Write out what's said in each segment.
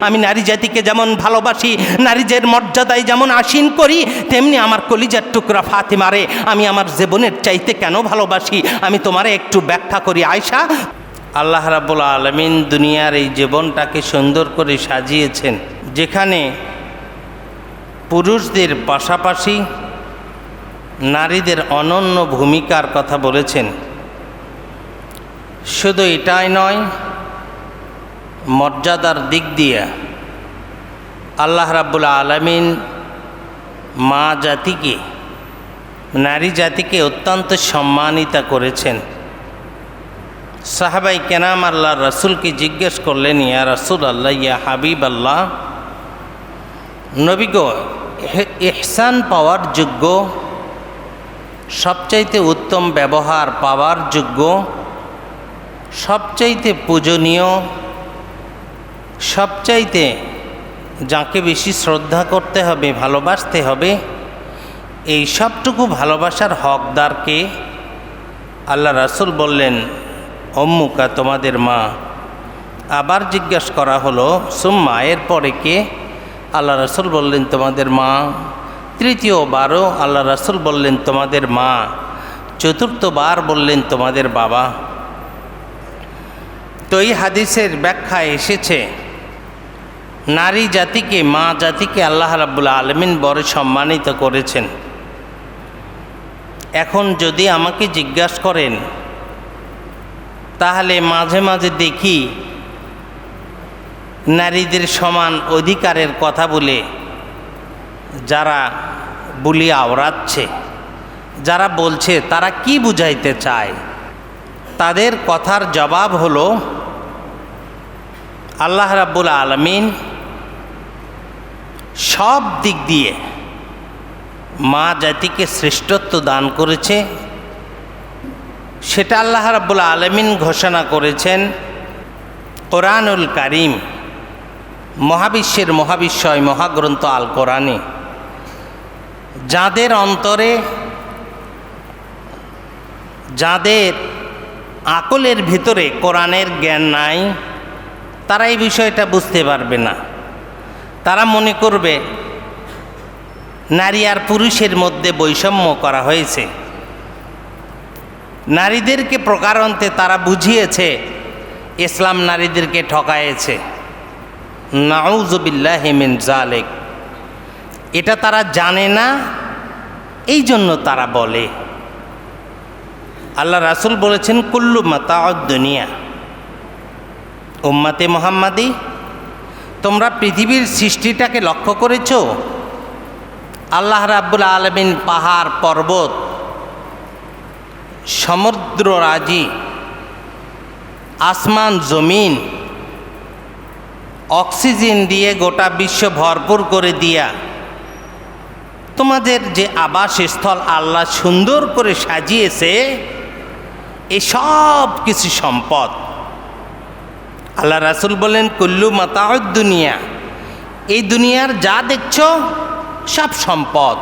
আমি নারী জাতিকে যেমন ভালোবাসি, নারীদের মর্যাদায় যেমন আসীন করি, তেমনি আমার কলিজার টুকরা ফাতেমারে আমি আমার জীবনের চাইতে কেন ভালোবাসি আমি তোমারে একটু ব্যাখ্যা করি আয়েশা। আল্লাহ রাব্বুল আলামিন দুনিয়ার এই জীবনটাকে সুন্দর করে সাজিয়েছেন, যেখানে পুরুষদের পাশাপাশি নারীদের অনন্য ভূমিকার কথা বলেছেন। শুধু এটাই নয়, মর্যাদার দিক দিয়ে আল্লাহ রাব্বুল আলামিন মা জাতিকে, নারী জাতিকে অত্যন্ত সম্মানিত করেছেন। সাহাবাই কেরাম আল্লাহ রাসূলকে জিজ্ঞেস করলেন, ইয়া রাসূলুল্লাহ, ইয়া হাবিব আল্লাহ, নবী গো, ইহসান পাওয়ার যোগ্য, সবচাইতে উত্তম ব্যবহার পাওয়ার যোগ্য, সবচাইতে পূজনীয়, সবচাইতে যাকে বেশি শ্রদ্ধা করতে হবে, ভালোবাসতে হবে, এই সবটুকু ভালোবাসার হকদারকে? আল্লাহ রাসূল বললেন, উম্মুকা, তোমাদের মা। আবার জিজ্ঞাসা করা হলো, সুম্মা, এর পরে কে? আল্লাহ রাসূল বললেন, তোমাদের মা। তৃতীয়বারও আল্লাহ রাসূল বললেন, তোমাদের মা। চতুর্থবার বললেন, তোমাদের বাবা। তো এই হাদিসের ব্যাখ্যায় এসেছে, নারী জাতিকে, মা জাতিকে আল্লাহ রাব্বুল আলামিন বড় সম্মানিত করেছেন। এখন যদি আমাকে জিজ্ঞাসা করেন, তাহলে মাঝে মাঝে দেখি নারীদের সমান অধিকারের কথা বলে যারা বুলি আওড়াচ্ছে, যারা বলছে, তারা কি বুঝাইতে চায়? তাদের কথার জবাব হলো, আল্লাহ রাব্বুল আলামিন সব দিক দিয়ে মা জাতিকে শ্রেষ্ঠত্ব দান করেছে। সেটা আল্লাহ রাব্বুল আলামিন ঘোষণা করেছেন কোরআনুল কারীম, মহাবিশ্বের মহাবিশ্বয় মহাগ্রন্থ আল কোরআনে। যাদের অন্তরে, যাদের আকলের ভিতরে কোরআনের জ্ঞান নাই, তারা এই বিষয়টা বুঝতে পারবে না। তারা মনে করবে নারী আর পুরুষের মধ্যে বৈষম্য করা হয়েছে। নারীদেরকে প্রকারান্তে তারা বুঝিয়েছে ইসলাম নারীদেরকে ঠকায়েছে। নাউযু বিল্লাহি মিন যালিক। এটা তারা জানে না, এই জন্য তারা বলে। আল্লাহ রাসূল বলেছেন, কুল্লু মাতাউদ দুনিয়া। উম্মতে মুহাম্মাদি, তোমরা পৃথিবীর সৃষ্টিটাকে লক্ষ্য করেছ? আল্লাহ রাব্বুল আলামিন পাহাড় পর্বত, সমুদ্র রাজি, আসমান জমিন, অক্সিজেন দিয়ে গোটা বিশ্ব ভরপুর করে দিয়া তোমাদের যে আবাসস্থল আল্লাহ সুন্দর করে সাজিয়েছে, এই সব কিছু সম্পদ। আল্লাহ রাসূল বলেন, কুল্লু মাতাউদ দুনিয়া। এই দুনিয়ার যা দেখছ সব সম্পদ।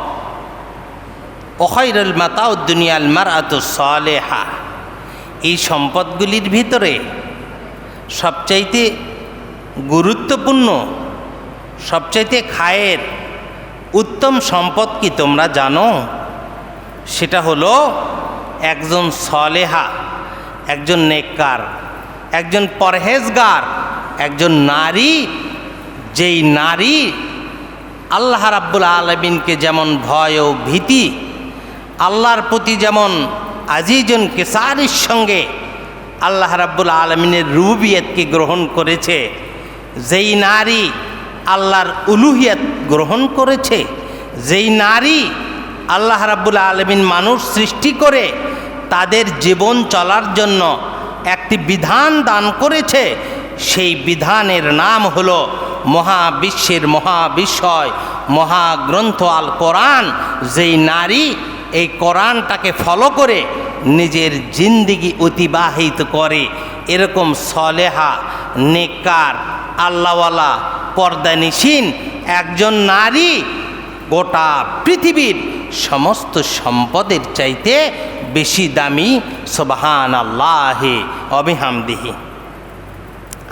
ওয়াখাইরুল মাতাউদ দুনিয়াল মারআতুস সালিহা। এই সম্পদগুলির ভিতরে সবচাইতে গুরুত্বপূর্ণ, সবচাইতে খায়ের উত্তম সম্পদ কি তোমরা জানো? সেটা হলো একজন সালেহা, একজন নেককার, একজন পরহেজগার, একজন নারী। যেই নারী আল্লাহ রাব্বুল আলামিনকে যেমন ভয় ও ভীতি, আল্লাহর প্রতি যেমন আজিজুন কেসারির সঙ্গে আল্লাহ রাব্বুল আলামিনের রুবুবিয়তকে গ্রহণ করেছে, যেই নারী আল্লাহর উলুহিয়ত গ্রহণ করেছে, যেই নারী আল্লাহ রাব্বুল আলামিন মানুষ সৃষ্টি করে তাদের জীবন চলার জন্য একটি বিধান দান করেছে, সেই বিধানের নাম হলো মহাবিশ্বের মহাবিশ্বয় মহাগ্রন্থ আল কোরআন। যেই নারী এই কোরআনটাকে ফলো করে নিজের জিন্দেগি অতিবাহিত করে, এরকম সলেহা, নেককার, আল্লাহওয়ালা, পর্দানিশীন একজন নারী গোটা পৃথিবীর সমস্ত সম্পদের চাইতে বেশি দামি। সুবহানাল্লাহি ওয়া বিহামদিহি।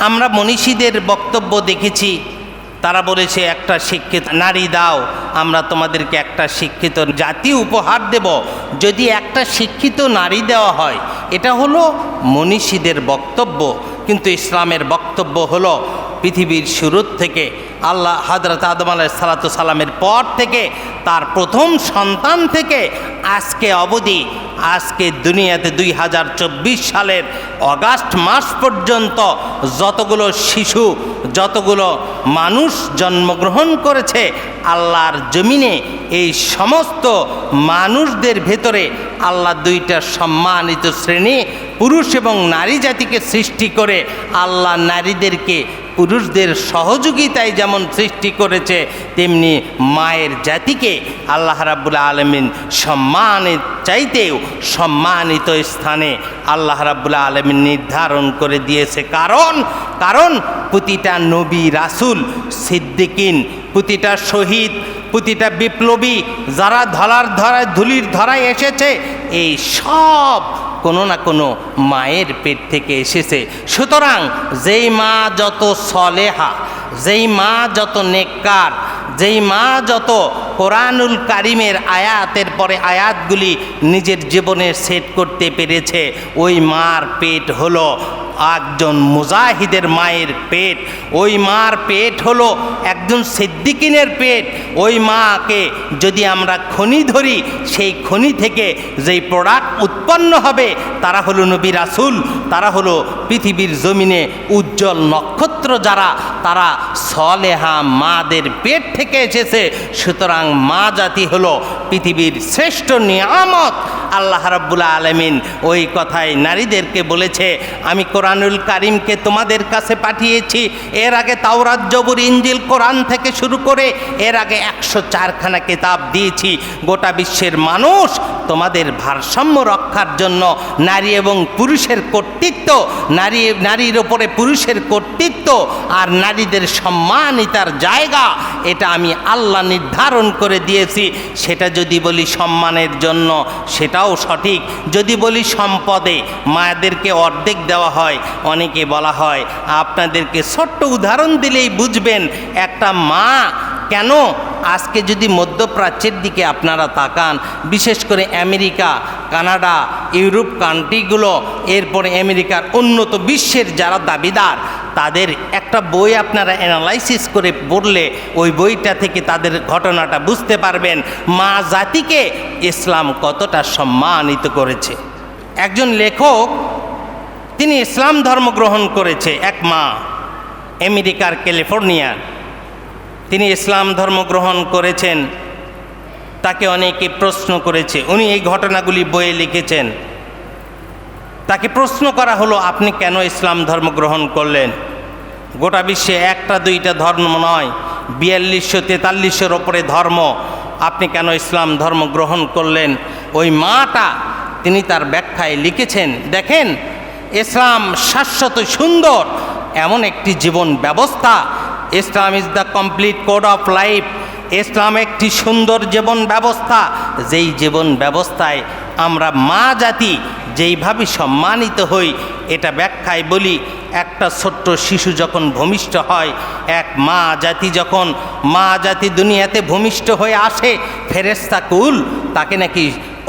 আমরা মনীষীদের বক্তব্য দেখেছি, তারা বলেছে একটা শিক্ষিত নারী দাও, আমরা তোমাদেরকে একটা শিক্ষিত জাতি উপহার দেব। যদি একটা শিক্ষিত নারী দেওয়া হয়, এটা হলো মনীষীদের বক্তব্য, কিন্তু ইসলামের বক্তব্য হলো পৃথিবীর শুরুর থেকে আল্লাহ হযরত আদম আলাইহিস সালাতু সালামের পর থেকে তার প্রথম সন্তান থেকে আজকে অবধি, আজকে দুনিয়াতে 2024 সালের অগাস্ট মাস পর্যন্ত যতগুলো শিশু, যতগুলো মানুষ জন্মগ্রহণ করেছে আল্লাহর জমিনে, এই সমস্ত মানুষদের ভেতরে আল্লাহ দুইটা সম্মানিত শ্রেণী পুরুষ এবং নারী জাতিকে সৃষ্টি করে আল্লাহ নারীদেরকে পুরুষদের সহযোগিতায় যেমন সৃষ্টি করেছে, তেমনি মায়ের জাতিকে আল্লাহ রাব্বুল আলামিন সম্মানের চাইতেও সম্মানিত স্থানে আল্লাহ রাব্বুল আলামিন নির্ধারণ করে দিয়েছে। কারণ প্রতিটা নবী, রাসূল, সিদ্দিকিন, প্রতিটা শহীদ, প্রতিটা বিপ্লবী যারা ধুলির ধরায় এসেছে, এই সব কোনো না কোনো মায়ের পেট থেকে এসেছে। সুতরাং যেই মা যত সলেহা, যেই মা যত নেককার, যেই মা যত কোরআনুল কারিমের আয়াতের পরে আয়াতগুলি নিজের জীবনে সেট করতে পেরেছে, ওই মার পেট হলো একজন মুজাহিদের মায়ের পেট, ওই মার পেট হলো একজন সিদ্দিকিনের পেট। ওই মাকে যদি আমরা খনি ধরি, সেই খনি থেকে যেই প্রোডাক্ট উৎপন্ন হবে তারা হলো নবী রাসূল, তারা হলো পৃথিবীর জমিনে উজ্জ্বল নক্ষত্র যারা, তারা সলেহা মাদের পেট থেকে এসেছে। সুতরাং মা জাতি হলো পৃথিবীর শ্রেষ্ঠ নিয়ামত। আল্লাহ রাব্বুল আলামিন ওই কথায় নারীদেরকে বলেছে, আমি কোরআনুল কারিমকে তোমাদের কাছে পাঠিয়েছি। এর আগে তাওরাত, জবুর, ইনজিল, কোরআন থেকে শুরু করে এর আগে 104খানা কিতাব দিয়েছি। গোটা বিশ্বের মানুষ তোমাদের ভারসাম্য রক্ষার জন্য নারী এবং পুরুষের কর্তৃত্ব, নারীর ওপরে পুরুষের কর্তৃত্ব আর নারীদের সম্মানিতার জায়গা, এটা আমি আল্লাহ নির্ধারণ করে দিয়েছি। সেটা যদি বলি সম্মানের জন্য, সেটাও সঠিক। যদি বলি সম্পদে মায়েদেরকে অর্ধেক দেওয়া হয়, অনেকে বলা হয়, আপনাদেরকে ছোট্ট উদাহরণ দিলেই বুঝবেন একটা মা কেন। আজকে যদি মধ্যপ্রাচ্যের দিকে আপনারা তাকান, বিশেষ করে আমেরিকা, কানাডা, ইউরোপ কান্ট্রিগুলো, এরপরে আমেরিকার উন্নত বিশ্বের যারা দাবিদার, তাদের একটা বই আপনারা অ্যানালাইসিস করে পড়লে ওই বইটা থেকে তাদের ঘটনাটা বুঝতে পারবেন মা জাতিকে ইসলাম কতটা সম্মানিত করেছে। একজন লেখক, তিনি ইসলাম ধর্ম গ্রহণ করেছে, এক মা, আমেরিকার ক্যালিফোর্নিয়া, তিনি ইসলাম ধর্ম গ্রহণ করেছেন। তাকে অনেকে প্রশ্ন করেছে, উনি এই ঘটনাগুলি বইয়ে লিখেছেন। তাকে প্রশ্ন করা হলো, আপনি কেন ইসলাম ধর্ম গ্রহণ করলেন? গোটা বিশ্বে একটা দুইটা ধর্ম নয়, 4243-এর ওপরে ধর্ম, আপনি কেন ইসলাম ধর্ম গ্রহণ করলেন? ওই মাটা তিনি তার ব্যাখ্যায় লিখেছেন, দেখেন, ইসলাম শাশ্বত সুন্দর এমন একটি জীবন ব্যবস্থা। Islam is the complete code of life. Islam একটি সুন্দর জীবন ব্যবস্থা, যেই জীবন ব্যবস্থায় আমরা মা জাতি যেইভাবে সম্মানিত হই। এটা ব্যাখ্যায় বলি, একটা ছোট্ট শিশু যখন ভূমিষ্ঠ হয়, এক মা জাতি দুনিয়াতে ভূমিষ্ঠ হয়ে আসে, ফেরেশতা কুল তাকে নাকি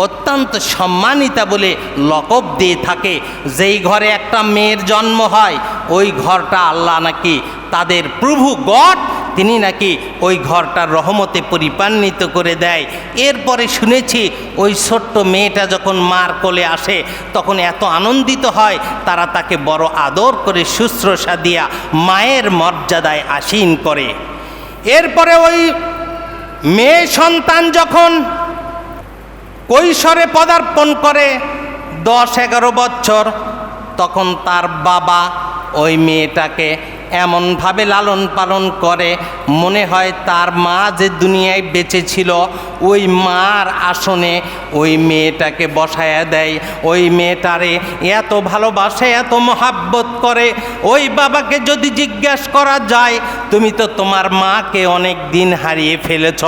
অত্যন্ত সম্মানিতা বলে লকব দিয়ে থাকে। যেই ঘরে একটা মেয়ের জন্ম হয়, ওই ঘরটা আল্লাহ নাকি তাদের প্রভু গড, তিনি নাকি ওই ঘরটার রহমতে পরিপান্বিত করে দেয়। এরপরে শুনেছি ওই ছোট্ট মেয়েটা যখন মার কোলে আসে, তখন এত আনন্দিত হয়, তারা তাকে বড় আদর করে শুশ্রূষা দিয়া মায়ের মর্যাদায় আসীন করে। এরপরে ওই মেয়ে সন্তান যখন কৈশোরে পদার্পণ করে 10-11 বছর, তখন তার বাবা ওই মেয়েটাকে এমনভাবে লালন পালন করে, মনে হয় তার মা যে দুনিয়ায় বেঁচে ছিল, ওই মার আসনে ওই মেয়েটাকে বসায়া দেয়। ওই মেয়েটারে এত ভালোবাসে, এত মহাব্বত করে। ওই বাবাকে যদি জিজ্ঞাসা করা যায়, তুমি তো তোমার মাকে অনেক দিন হারিয়ে ফেলেছ,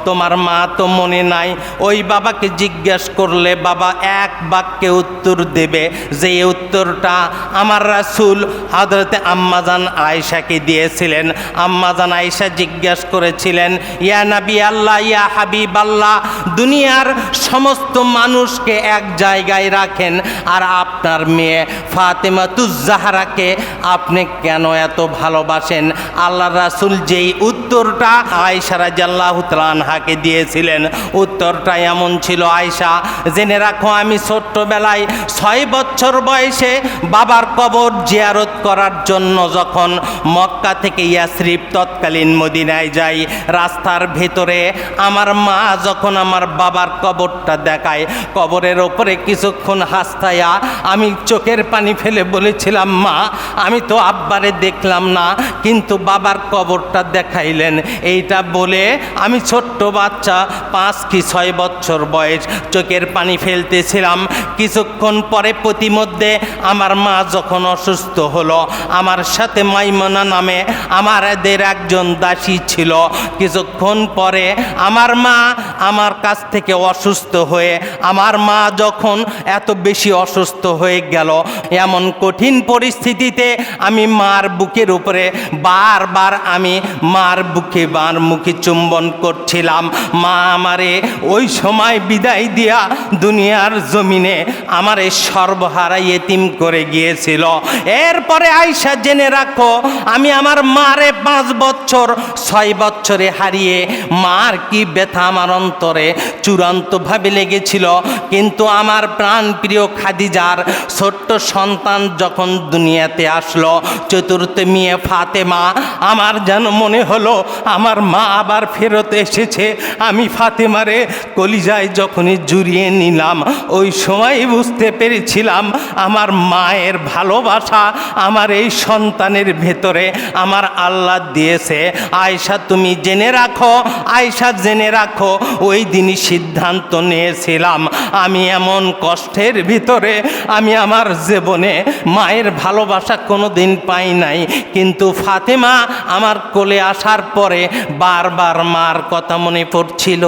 তোমার মা তো মনে নাই, ওই বাবাকে জিজ্ঞাসা করলে বাবা এক বাক্যে উত্তর দেবে, যে উত্তরটা আমার রাসূল হযরতে আম্মাজান আয়েশাকে দিয়েছিলেন। আম্মাজান আয়েশা জিজ্ঞাসা করেছিলেন, ইয়া নবী আল্লাহ, ইয়া হাবিব আল্লাহ, দুনিয়ার সমস্ত মানুষকে এক জায়গায় রাখেন, আর আপনার মেয়ে ফাতেমাতুজ জাহরাকে আপনি কেন এত ভালোবাসেন? আল্লাহ রাসূল যেই উত্তরটা আয়েশা রাদিয়াল্লাহু তাআলা আনহাকে দিয়েছিলেন, উত্তরটা এমন ছিল, আয়েশা জেনে রাখো, আমি ছোট্টবেলায় 6 বছর বয়সে বাবার কবর জিয়ারত করার জন্য যখন মক্কা থেকে ইয়াসরিব তৎকালীন মদিনায় যাই, রাস্তার ভেতরে আমার মা যখন আমার বাবার কবরটা দেখায়, কবরের ওপরে কিছুক্ষণ হাসতায়া আমি চোখের পানি ফেলে বলেছিলাম, মা আমি তো আব্বারে দেখলাম না, কিন্তু বাবার কবরটা দেখাইলেন। এইটা বলে আমি ছোট্ট বাচ্চা 5 কি 6 বছর বয়স চোখের পানি ফেলতেছিলাম। কিছুক্ষণ পরে প্রতিমধ্যে আমার মা যখন অসুস্থ হলো, আমার সাথে মাইমুনা নামে আমাদের একজন দাসী ছিল। কিছুক্ষণ পরে আমার মা আমার কাছ থেকে অসুস্থ হয়ে, আমার মা যখন এত বেশি অসুস্থ হয়ে গেল, এমন কঠিন পরিস্থিতিতে আমি মার বুকের উপরে বারবার আমি মার বুকে মুখে চুম্বন করছিলাম। মা আমারে ওই সময় বিদায় দিয়া দুনিয়ার জমিনে আমারে সর্বহারা ইতিম করে গিয়েছিল। এরপরে আয়েশা জেনে রাখো, আমি আমার মারে 5 বছর 6 বছরে হারিয়ে মার কি ব্যথা আমার অন্তরে চূড়ান্তভাবে লেগেছিল। কিন্তু আমার প্রাণপ্রিয় খাদিজার ছোট্ট সন্তান যখন দুনিয়াতে আসলো, চতুর্থ মেয়ে ফাতেমা, আমার যেন মনে হলো আমার মা আবার ফেরত এসেছে। আমি ফাতেমারে কলিজায় যখনই জুড়িয়ে নিলাম, ওই সময় বুঝতে পেরেছিলাম আমার মায়ের ভালোবাসা আমার এই সন্তানের ভেতরে আমার আল্লাহ দিয়েছে। আয়েশা তুমি জেনে রাখো, আয়েশা জেনে রাখো, ওই দিনই সিদ্ধান্ত নিয়েছিলাম আমি এমন কষ্টের ভিতরে আমি আমার জীবনে মায়ের ভালোবাসা কোনো দিন পাই নাই। কিন্তু ফাতেমা আমার কোলে আসার পরে বারবার মার কথা মনে পড়ছিল।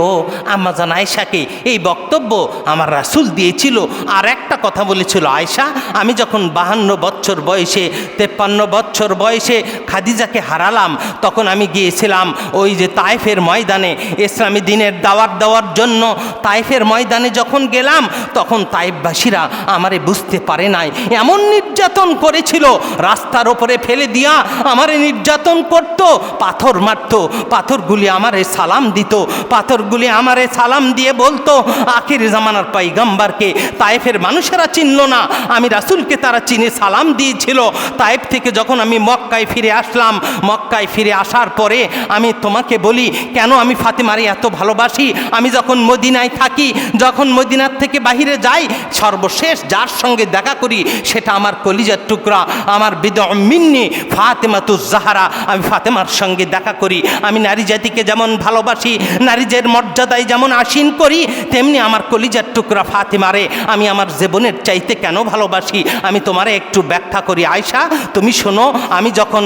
আম্মাজান আয়েশাকে এই বক্তব্য আমার রাসূল দিয়েছিল। আর একটা কথা বলেছিল, আয়েশা আমি যখন 52 বছর বয়সে 53 বছর বয়সে খাদিজাকে হারালাম, তখন আমি গিয়েছিলাম ওই যে তায়েফের ময়দানে ইসলামী দিনের দাওয়াত দেওয়ার জন্য। তায়েফের ময়দানে যখন গেলাম, তখন তায়েফবাসীরা আমারে বুঝতে পারে নাই, এমন নির্যাতন করেছিল, রাস্তার ওপরে ফেলে দিয়া আমারে নির্যাতন করত, পাথর মারত, পাথরগুলি আমারে সালাম দিত, পাথরগুলি আমারে সালাম দিয়ে বলতো আখির জামানার পয়গম্বরকে তায়েফের মানুষেরা চিনল না, আমি রাসূলকে তারা চিনে সালাম দিয়েছিল। তায়েফ থেকে যখন আমি মক্কায় ফিরে আসলাম, মক্কায় ফিরে আসার পরে আমি তোমাকে বলি কেন আমি ফাতেমারে এত ভালোবাসি। আমি যখন মদিনায় থাকি, যখন মদিনার থেকে বাহিরে যাই, সর্বশেষ যার সঙ্গে দেখা করি সেটা আমার কলিজার টুকরা, আমার বিদউ মিন্নি ফাতেমাতুজ জাহরা। আমি ফাতেমার সঙ্গে দেখা করি। আমি নারী জাতিকে যেমন ভালোবাসি, নারীদের মর্যাদায় যেমন আসীন করি, তেমনি আমার কলিজার টুকরা ফাতেমারে আমি আমার জীবনের চাইতে কেন ভালোবাসি আমি তোমারে একটু ব্যাখ্যা করি। আয়েশা তুমি শোনো, আমি যখন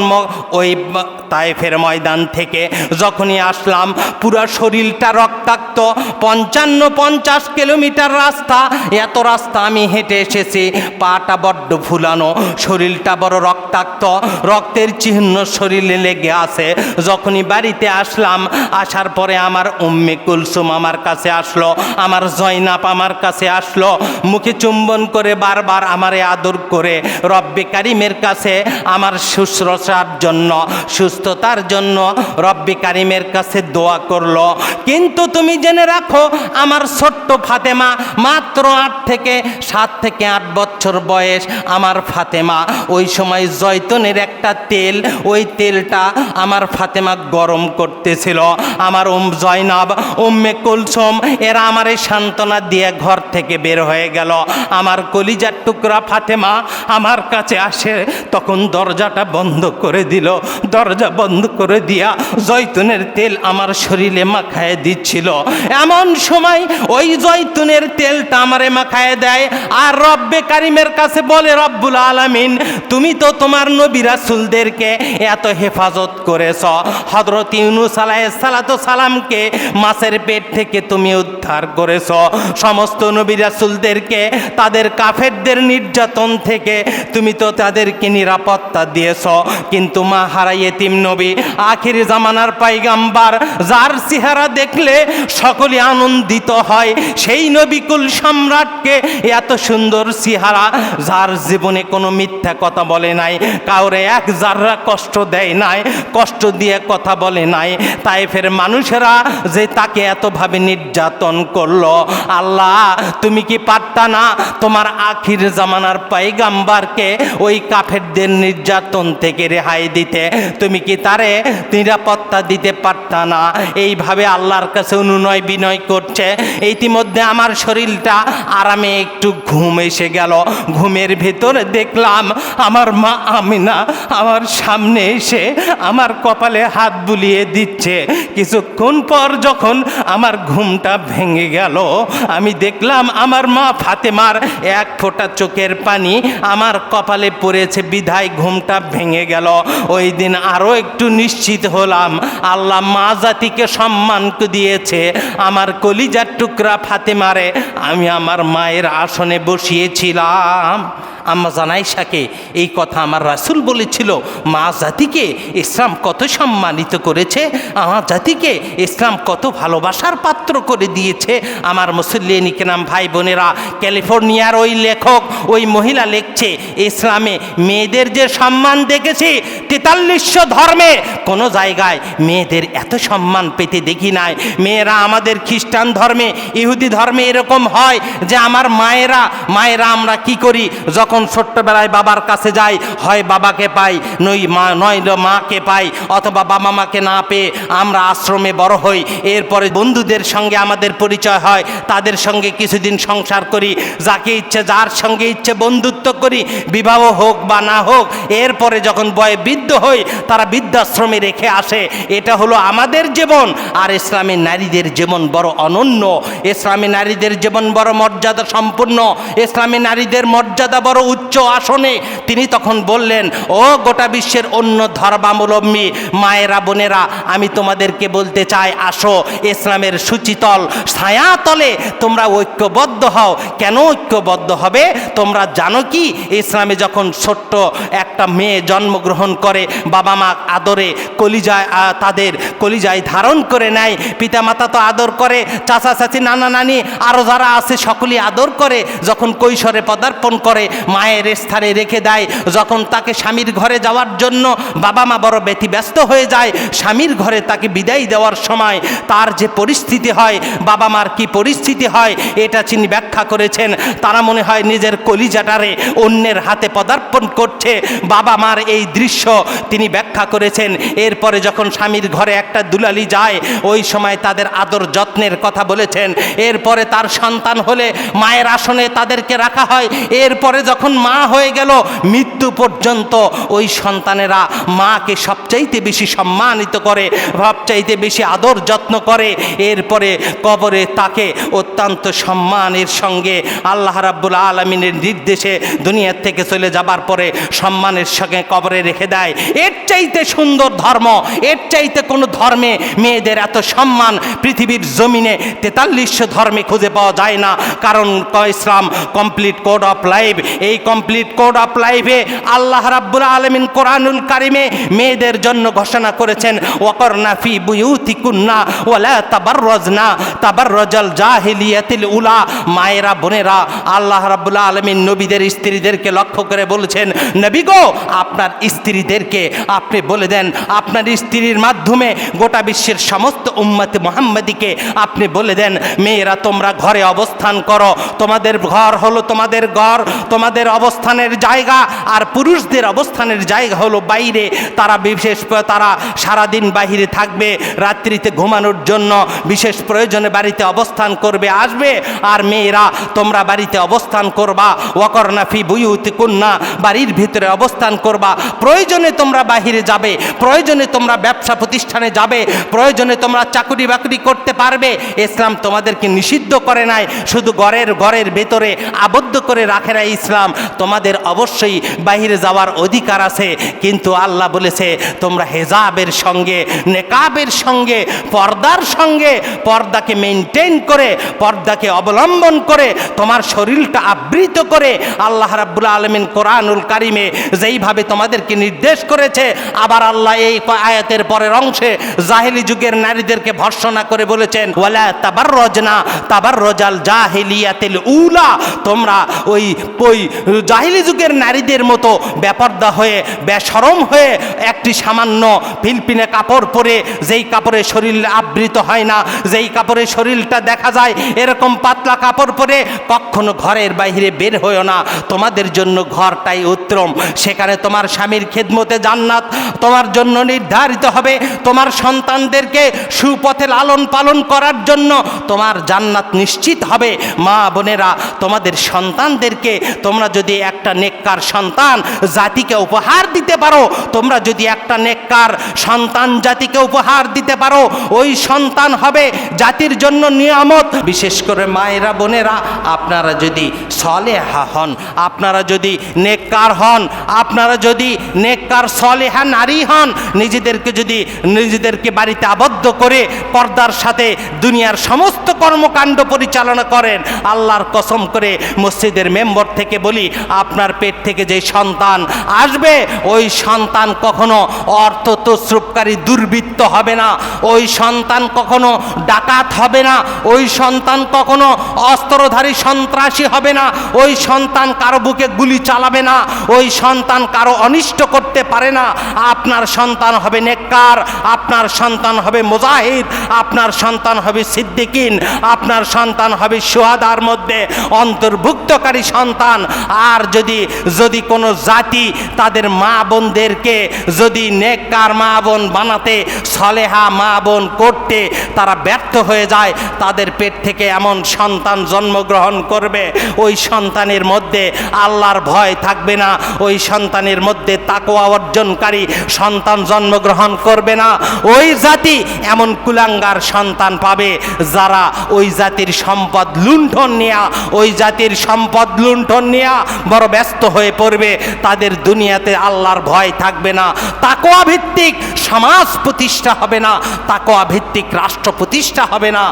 ওই তায়েফের ময়দান থেকে যখনই আসলাম, পুরা শরীরটা রক্তাক্ত, 55-50 কিলোমিটার রাস্তা, এত রাস্তা আমি হেঁটে এসেছি, পাটা বড্ড ফুলানো, শরীরটা বড় রক্তাক্ত, রক্তের চিহ্ন শরীরে লেগে আছে। যখনই বাড়িতে আসলাম, আসার পরে আমার উম্মে কুলসুম আমার কাছে আসলো, আমার জয়নাব আমার কাছে আসলো, মুখে চুম্বন করে বারবার আমারে আদর করে রব্বে কারিমের কাছে আমার শুশ্রূষার জন্য, সুস্থতার জন্য রব্বে কারিমের কাছে দোয়া করলো। কিন্তু তুমি জেনে রাখো, আমার ছোট্ট ফাতেমা মাত্র 7 থেকে 8 বছর বয়স আমার ফাতেমা, ওই সময় জয়তুনের একটা তেল, ওই তেলটা আমার ফাতেমা গরম করতেছিল। আমার জয়নাব, উম্মে কুলসুম এরা আমারে সান্ত্বনা দিয়ে ঘর থেকে বের হয়ে গেল। আমার কলিজার টুকরা ফাতেমা আমার কাছে আসে, তখন দরজাটা বন্ধ করে দিল। দরজা বন্ধ করে দিয়া জয়তুনের তেল আমার শরীরে মাখায় দিচ্ছিল। এমন সময় ওই জয়তুনের তেলটা আমারে মাখায় দেয় আর রব্বে কারিমের কাছে বলে, রব্বুল আলামিন তুমি তো তোমার নবী রাসূলদেরকে এত হেফাজত করেছ, হযরত ইউনূস আলাইহিস সালামকে মাছের পেট থেকে তুমি উদ্ধার করেছ, সমস্ত নবী রাসূলদেরকে তাদের কাফেরদের নির্যাতন থেকে তুমি তো তাদেরকে নিরাপত্তা দিয়েছ, কিন্তু মা হারা ইয়েতিম নবী আখির জামানার পয়গম্বর যার চেহারা দেখলে সকলে আনন্দিত হয়, সেই নবিকুল সম্রাটকে এত সুন্দর চেহারা, যার জীবনে কোনো মিথ্যা কথা বলে নাই, কাউরে এক জাররা কষ্ট দেয় নাই, কষ্ট দিয়ে কথা বলে নাই, তায়েফের মানুষেরা যে তাকে এতভাবে নির্যাতন করলো, আল্লাহ তুমি কি পারতা না তোমার আখির জামানার পয়গম্বরকে ওই কাফেরদের নির্যাতন থেকে রেহাই দিতে? তুমি কি তারে নিরাপত্তা দিতে পারতা না? এইভাবে আল্লাহর কাছে অনুনয় বিনয় করছে। ইতিমধ্যে আমার শরীরটা আরামে একটু ঘুম এসে গেল। ঘুমের ভেতরে দেখলাম আমার মা আমিনা আমার সামনে এসে আমার কপালে হাত বুলিয়ে দিচ্ছে। কিছুক্ষণ পর যখন আমার ঘুমটা ভেঙে গেল, আমি দেখলাম আমার মা ফাতেমার এক ফোঁটা চোখের পানি আমার কপালে পড়েছে, বিধায় ঘুমটা ভেঙে গেল। ওই দিন আরও একটু নিশ্চিত হলাম আল্লাহ মা জাতিকে সম্মান দিয়েছে। আমার কলিজার টুকরা ফাতেমারে আমি আমার মায়ের আসনে বসিয়েছিলাম। আম্মা জানাইশাকে এই কথা আমার রাসূল বলেছিল, মা জাতিকে ইসলাম কত সম্মানিত করেছে, আমার জাতিকে ইসলাম কত ভালোবাসার পাত্র করে দিয়েছে। আমার মুসল্লিয়ানি কেরাম ভাই বোনেরা, ক্যালিফোর্নিয়ার ওই লেখক, ওই মহিলা লিখছে, ইসলামে মেয়েদের যে সম্মান দেখেছি 4300 ধর্মে কোনো জায়গায় মেয়েদের এত সম্মান পেতে দেখি নাই। মেয়েরা আমাদের খ্রিস্টান ধর্মে, ইহুদি ধর্মে এরকম হয় যে আমার মায়েরা আমরা কি করি, যখন ছোট্টবেলায় বাবার কাছে যাই, হয় বাবাকে পাই নইলে মাকে পাই, অথবা বাবা মাকে না পেয়ে আমরা আশ্রমে বড় হই। এরপরে বন্ধুদের সঙ্গে আমাদের পরিচয় হয়, তাদের সঙ্গে কিছুদিন সংসার করি, যাকে ইচ্ছে যার সঙ্গে ইচ্ছে বন্ধুত্ব করি, বিবাহ হোক বা না হোক। এরপরে যখন বয়ে বৃদ্ধ হই তারা বৃদ্ধাশ্রমে রেখে আসে। এটা হলো আমাদের জীবন। আর ইসলামী নারীদের জীবন বড় অনন্য, ইসলামী নারীদের জীবন বড় মর্যাদা সম্পূর্ণ, ইসলামী নারীদের মর্যাদা বড় উচ্চ আসনে। তিনি তখন বললেন, ও গোটা বিশ্বের অন্য ধর্মাবলম্বী মায়েরা বোনেরা, আমি তোমাদেরকে বলতে চাই, আসো ইসলামের সুচিতল ছায়াতলে তোমরা ঐক্যবদ্ধ হও। কেন ঐক্যবদ্ধ হবে তোমরা জানো কি? ইসলামে যখন ছোট্ট একটা মেয়ে জন্মগ্রহণ করে, বাবা মা আদরে কলিজায় তাদের কলিজায় ধারণ করে নেয়, পিতামাতা তো আদর করে, চাচা চাচি নানা নানি আরও যারা আছে সকলেই আদর করে। যখন কৈশোরে পদার্পণ করে মায়ের স্থানে রেখে দেয়। যখন তাকে স্বামীর ঘরে যাওয়ার জন্য বাবা মা বড় ব্যতিব্যস্ত হয়ে যায়, স্বামীর ঘরে তাকে বিদায় দেওয়ার সময় তার যে পরিস্থিতি হয়, বাবা মার কি পরিস্থিতি হয়, এটা তিনি ব্যাখ্যা করেছেন। তারা মনে হয় নিজের কলিজাটারে অন্যের হাতে পদার্পণ করছে। বাবা মার এই দৃশ্য তিনি ব্যাখ্যা করেছেন। এরপরে যখন স্বামীর ঘরে একটা দুলালি যায়, ওই সময় তাদের আদর যত্নের কথা বলেছেন। এরপরে তার সন্তান হলে মায়ের আসনে তাদেরকে রাখা হয়। এরপরে যখন মা হয়ে গেল, মৃত্যু পর্যন্ত ওই সন্তানেরা মাকে সবচাইতে বেশি সম্মানিত করে, সবচাইতে বেশি আদর যত্ন করে। এরপরে কবরে তাকে অত্যন্ত সম্মানের সঙ্গে আল্লাহ রাব্বুল আলামিনের নির্দেশে দুনিয়ার থেকে চলে যাবার পরে সম্মানের সঙ্গে কবরে রেখে দেয়। এর চাইতে সুন্দর ধর্ম, এর চাইতে কোনো ধর্মে মেয়েদের এত সম্মান পৃথিবীর জমিনে 4300 ধর্মে খুঁজে পাওয়া যায় না। কারণ ইসলাম কমপ্লিট কোড অফ লাইফ। এই কমপ্লিট কোড অফ লাইফে আল্লাহ রাব্বুল আলামিন কোরআনুল কারিমে মেয়েদের জন্য ঘোষণা করেছেন, ওয়াকরনা ফি বুয়ুতিকুন্না ওয়ালা তাবাররাজনা তাবাররাজাল জাহিলিয়াতিল উলা। মায়েরা বোনেরা, আল্লাহ রাব্বুল আলামিন নবীদের স্ত্রীদেরকে লক্ষ্য করে বলেছেন, নবী গো আপনার স্ত্রীদেরকে আপনি বলে দেন, আপনার স্ত্রীর মাধ্যমে গোটা বিশ্বের সমস্ত উম্মতে মুহাম্মাদিকে আপনি বলে দেন, মেয়েরা তোমরা ঘরে অবস্থান করো, তোমাদের ঘর হলো তোমাদের ঘর, তোমাদের অবস্থানের জায়গা। আর পুরুষদের অবস্থানের জায়গা হলো বাইরে। তারা সারাদিন বাইরে থাকবে, রাত্রিতে ঘুমানোর জন্য বিশেষ প্রয়োজনে বাড়িতে অবস্থান করবে, আসবে। আর মেয়েরা তোমরা বাড়িতে অবস্থান করবা। ওয়াকরনা ফি বুয়ুতিকুন্না, বাড়ির ভিতরে অবস্থান করবা। প্রয়োজনে তোমরা বাহিরে যাবে, প্রয়োজনে তোমরা ব্যবসা প্রতিষ্ঠানে যাবে, প্রয়োজনে তোমরা চাকরি বাকরি করতে পারবে। ইসলাম তোমাদেরকে নিষিদ্ধ করে নাই, শুধু ঘরের ভেতরে আবদ্ধ করে রাখে না ইসলাম। তোমাদের অবশ্যই বাহিরে যাওয়ার অধিকার আছে, কিন্তু আল্লাহ বলেছে তোমরা হেজাবের সঙ্গে, নেকাবের সঙ্গে, পর্দার সঙ্গে, পর্দাকে মেনটেন করে, পর্দাকে অবলম্বন করে, তোমার শরীরটা আবৃত করে আল্লাহ রাব্বুল আলামিন কোরআনুল কারিমে যেইভাবে তোমাদেরকে নির্দেশ করেছে, আবার আল্লাহ এই আয়াতের পরের অংশে জাহেলি যুগের নারীদেরকে ভর্ৎসনা করে বলেছেন ওয়ালা তাবাররজনা তাবাররজাল জাহিলিয়াতিল উলা, তোমরা ওই জাহেলি যুগের নারীদের মতো বেপর্দা হয়ে, বেশরম হয়ে, একটি সামান্য ফিলপিনে কাপড় পরে, যেই কাপড়ে শরীর আবৃত হয় না, যেই কাপড়ে শরীরটা দেখা যায়, এরকম পাতলা কাপড় পরে কখনো ঘরের বাইরে বের হয়েও না। তোমাদের জন্য ঘরটাই উত্তম, সেখানে তোমার স্বামীর খেদমতে জান্নাত তোমার জন্য নির্ধারিত হবে। তোমার সন্তানদেরকে সুপথে লালন পালন করার জন্য তোমার জান্নাত নিশ্চিত হবে। মা বোনেরা, তোমাদের সন্তানদেরকে তোমরা যদি একটা নেককার সন্তান জাতিকে উপহার দিতে পারো, তোমরা যদি একটা নেককার সন্তান জাতিকে উপহার দিতে পারো, ওই সন্তান হবে জাতির জন্য নিয়ামত। বিশেষ করে মায়েরা, বোনেরা, আপনারা যদি সলেহা হন, আপনারা যদি নেককার হন, আপনারা যদি নেককার সলেহা নারী হন, নিজেদেরকে বাড়িতে আবদ্ধ করে পর্দার সাথে দুনিয়ার সমস্ত কর্মকাণ্ড পরিচালনা করেন, আল্লাহর কসম করে মসজিদের মেম্বার থেকে বলি, আপনার পেট থেকে যে সন্তান আসবে, ওই সন্তান কখনো অর্থ তসরুপকারী দুর্বৃত্ত হবে না, ওই সন্তান কখনো ডাকাত হবে না, ওই সন্তান কখনো অস্ত্রধারী সন্ত্রাসী হবে না, ওই সন্তান কারো বুকে গুলি চালাবে না, ওই সন্তান কারো অনিষ্ট করতে পারে না। আপনার সন্তান হবে নেককার, আপনার সন্তান হবে মুজাহিদ, আপনার সন্তান হবে সিদ্দিকিন, আপনার সন্তান হবে শুহাদার মধ্যে অন্তর্ভুক্তকারী সন্তান। আর যদি কোনো জাতি তাদের মা বোনদেরকে যদি নেককার মা বোন বানাতে, সলেহা মা বোন করতে তারা ব্যর্থ হয়ে যায়, তাদের পেট থেকে এমন সন্তান জন্মগ্রহণ করবে, ওই সন্তানের মধ্যে আল্লাহর ভয় থাকবে না, ওই সন্তানের মধ্যে তাকওয়া অর্জনকারী সন্তান জন্মগ্রহণ করবে না। ওই জাতি এমন কুলাঙ্গার সন্তান পাবে যারা ওই জাতির সম্পদ লুণ্ঠন নেয়া, ওই জাতির সম্পদ লুণ্ঠন নেয়া বড় ব্যস্ত হয়ে পড়বে। তাদের দুনিয়াতে আল্লাহর ভয় থাকবে না, তাকওয়া ভিত্তিক সমাজ প্রতিষ্ঠা হবে না, তাকওয়া ভিত্তিক রাষ্ট্র প্রতিষ্ঠা হবে না।